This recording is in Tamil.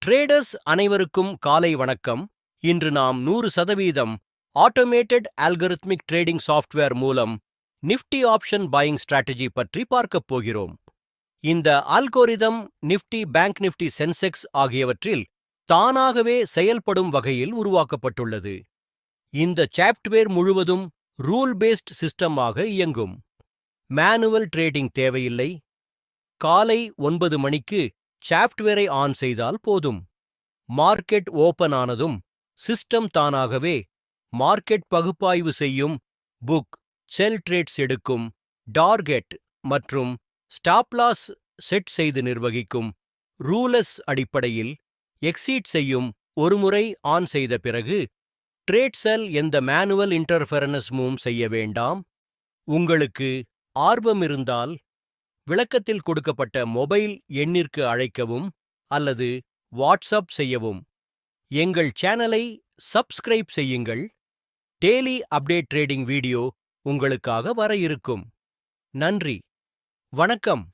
ட்ரேடர்ஸ் அனைவருக்கும் காலை வணக்கம். இன்று நாம் 100% ஆட்டோமேட்டட் அல்கரித்மிக் ட்ரேடிங் சாஃப்ட்வேர் மூலம் நிஃப்டி ஆப்ஷன் பையிங் ஸ்ட்ராட்டஜி பற்றி பார்க்கப் போகிறோம். இந்த algorithm Nifty, bank Nifty, Sensex ஆகியவற்றில் தானாகவே செயல்படும் வகையில் உருவாக்கப்பட்டுள்ளது. இந்த சாஃப்ட்வேர் முழுவதும் ரூல் பேஸ்ட் சிஸ்டமாக இயங்கும். மேனுவல் ட்ரேடிங் தேவையில்லை. காலை 9 மணிக்கு சாஃப்ட்வேரை ஆன் செய்தால் போதும். மார்க்கெட் ஓபன் ஆனதும் சிஸ்டம் தானாகவே மார்க்கெட் பகுப்பாய்வு செய்யும், புக், செல் ட்ரேட்ஸ் எடுக்கும், டார்கெட் மற்றும் ஸ்டாப் லாஸ் செட் செய்து நிர்வகிக்கும். ரூலஸ் அடிப்படையில் எக்ஸீட் செய்யும். ஒருமுறை ஆன் செய்த பிறகு ட்ரேட் செல் எந்த மேனுவல் இன்டர்ஃபெரன்ஸும் செய்ய வேண்டாம். உங்களுக்கு ஆர்வம் இருந்தால் விளக்கத்தில் கொடுக்கப்பட்ட மொபைல் எண்ணிற்கு அழைக்கவும் அல்லது வாட்ஸ்அப் செய்யவும். எங்கள் சேனலை சப்ஸ்கிரைப் செய்யுங்கள். டெய்லி அப்டேட் ட்ரேடிங் வீடியோ உங்களுக்காக வர இருக்கும். நன்றி, வணக்கம்.